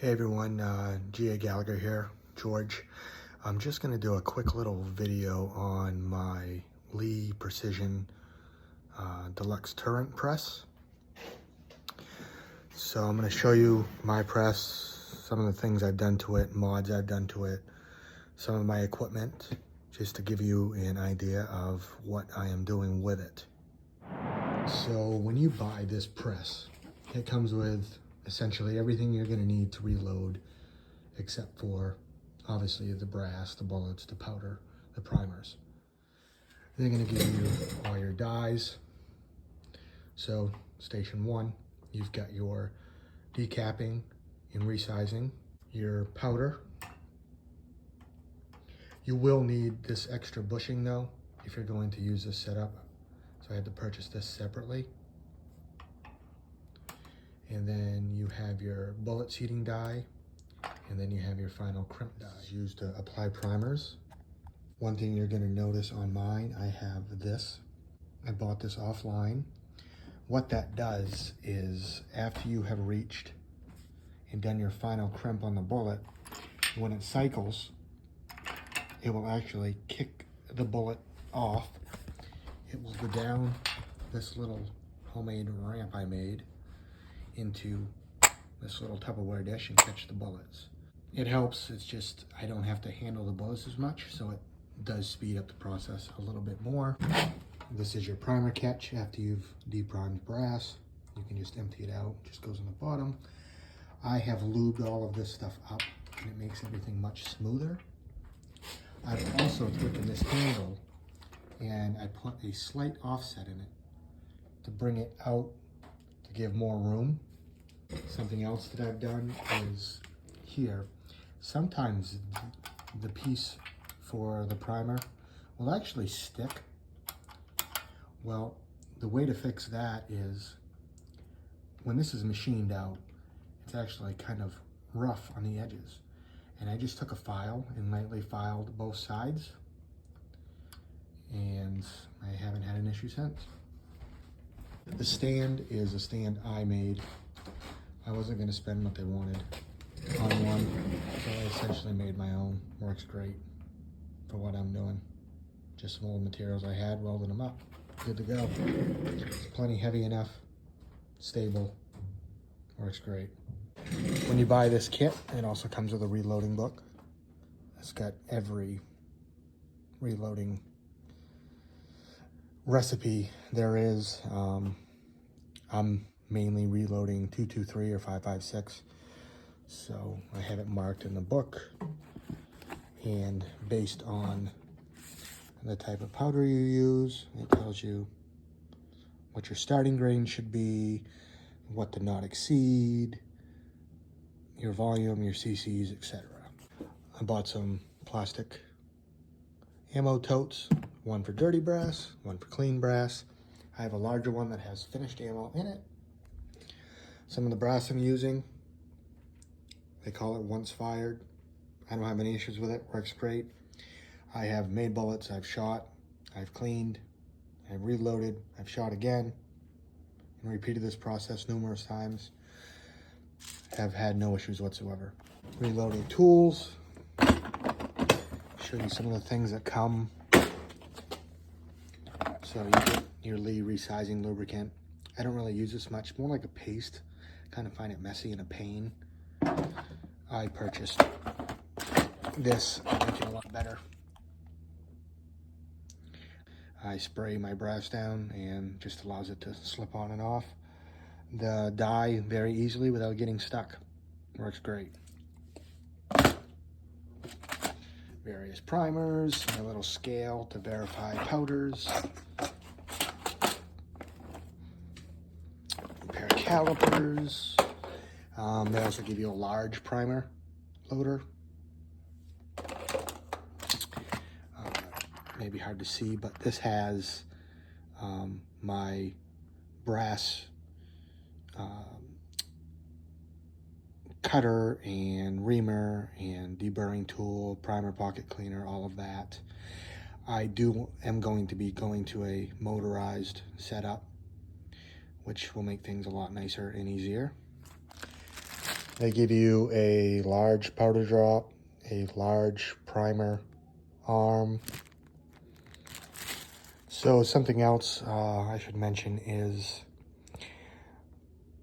Hey everyone, G.A. Gallagher here, George. I'm just going to do a quick little video on my Lee Precision Deluxe Turret Press. So I'm going to show you my press, some of the things I've done to it, mods I've done to it, some of my equipment, just to give you an idea of what I am doing with it. So when you buy this press, it comes with essentially everything you're going to need to reload, except for obviously the brass, the bullets, the powder, the primers. They're going to give you all your dies. So station one, you've got your decapping and resizing, your powder. You will need this extra bushing though if you're going to use this setup. So I had to purchase this separately. And then you have your bullet seating die, and then you have your final crimp die used to apply primers. One thing you're going to notice on mine, I have this. I bought this offline. What that does is after you have reached and done your final crimp on the bullet, when it cycles, it will actually kick the bullet off. It will go down this little homemade ramp I made into this little Tupperware dish and catch the bullets. It helps, it's just I don't have to handle the bullets as much, so it does speed up the process a little bit more. This is your primer catch after you've deprimed brass. You can just empty it out, it just goes on the bottom. I have lubed all of this stuff up and it makes everything much smoother. I've also taken this handle and I put a slight offset in it to bring it out to give more room. Something else that I've done is here, sometimes the piece for the primer will actually stick. Well, the way to fix that is when this is machined out, it's actually kind of rough on the edges. And I just took a file and lightly filed both sides, and I haven't had an issue since. The stand is a stand I made. I wasn't going to spend what they wanted on one, so I essentially made my own. Works great for what I'm doing. Just some old materials I had, welded them up. Good to go. It's plenty heavy enough, stable, works great. When you buy this kit, it also comes with a reloading book. It's got every reloading recipe there is. I'm mainly reloading 223 or 556, so I have it marked in the book, and based on the type of powder you use, it tells you what your starting grain should be, what to not exceed, your volume, your cc's, etc. I bought some plastic ammo totes, one for dirty brass, one for clean brass. I have a larger one that has finished ammo in it. Some of the brass I'm using, they call it once fired. I don't have any issues with it, works great. I have made bullets, I've shot, I've cleaned, I've reloaded, I've shot again, and repeated this process numerous times. Have had no issues whatsoever. Reloading tools, show you some of the things that come. So you get your Lee resizing lubricant. I don't really use this much, more like a paste. Kind of find it messy and a pain. I purchased this, I like it a lot better. I spray my brass down and just allows it to slip on and off the die very easily without getting stuck. Works great. Various primers, a little scale to verify powders. A pair of calipers. They also give you a large primer loader. Maybe hard to see, but this has my brass cutter and reamer and deburring tool, primer pocket cleaner, all of that. I am going to be going to a motorized setup, which will make things a lot nicer and easier. They give you a large powder drop, a large primer arm. So something else I should mention is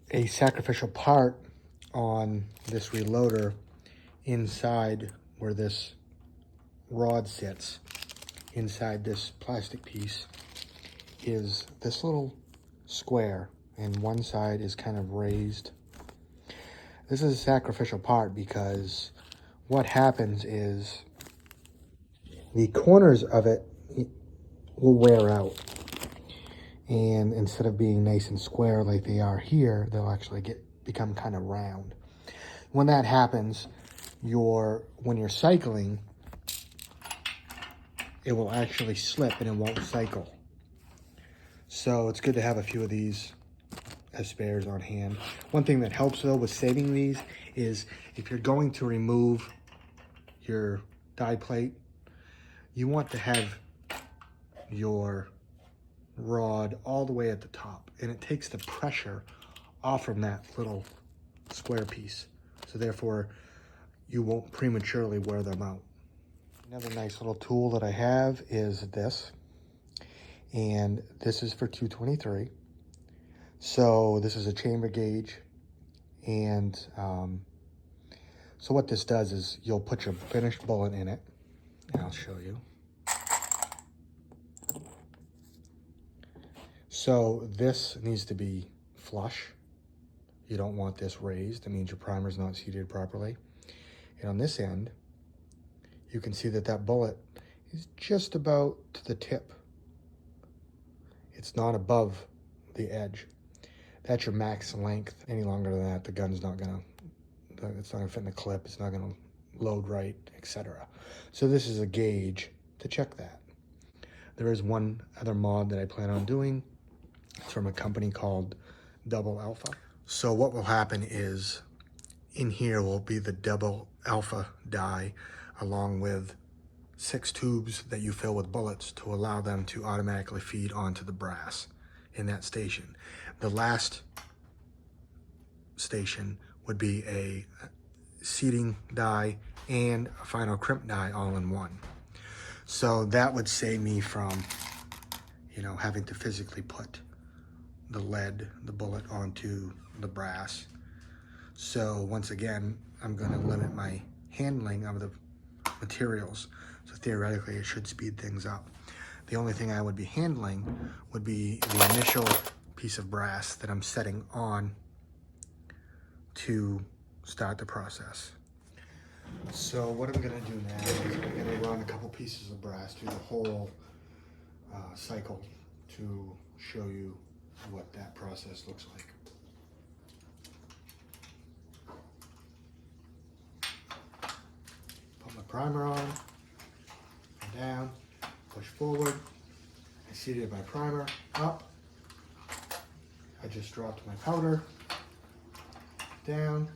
a sacrificial part on this reloader inside where this rod sits, inside this plastic piece, is this little square, and one side is kind of raised. This is a sacrificial part because what happens is the corners of it will wear out. And instead of being nice and square like they are here, they'll actually become kind of round. When that happens, when you're cycling, it will actually slip and it won't cycle. So it's good to have a few of these as spares on hand. One thing that helps though with saving these is if you're going to remove your die plate, you want to have your rod all the way at the top, and it takes the pressure off from that little square piece. So therefore, you won't prematurely wear them out. Another nice little tool that I have is this, and this is for 223. So this is a chamber gauge, and so what this does is you'll put your finished bullet in it, and I'll show you. So this needs to be flush. You don't want this raised. It means your primer's not seated properly. And on this end, you can see that that bullet is just about to the tip. It's not above the edge. That's your max length. Any longer than that, the gun's not gonna, it's not gonna fit in the clip, it's not gonna load right, etc. So this is a gauge to check that. There is one other mod that I plan on doing. It's from a company called Double Alpha. So what will happen is in here will be the Double Alpha die along with 6 tubes that you fill with bullets to allow them to automatically feed onto the brass in that station. The last station would be a seating die and a final crimp die all in one. So that would save me from, having to physically put the bullet onto the brass. So once again, I'm going to limit my handling of the materials. So theoretically, it should speed things up. The only thing I would be handling would be the initial piece of brass that I'm setting on to start the process. So what I'm going to do now is I'm going to run a couple pieces of brass through the whole cycle to show you what that process looks like. Put my primer on, down, push forward. I seated my primer up. I just dropped my powder down,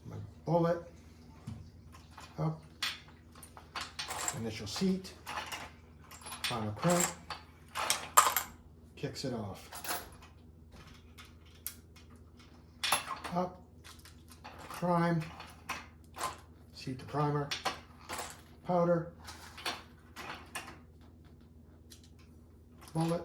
my bullet up, initial seat, final crimp, kicks it off. Up, prime, seat the primer, powder, bullet,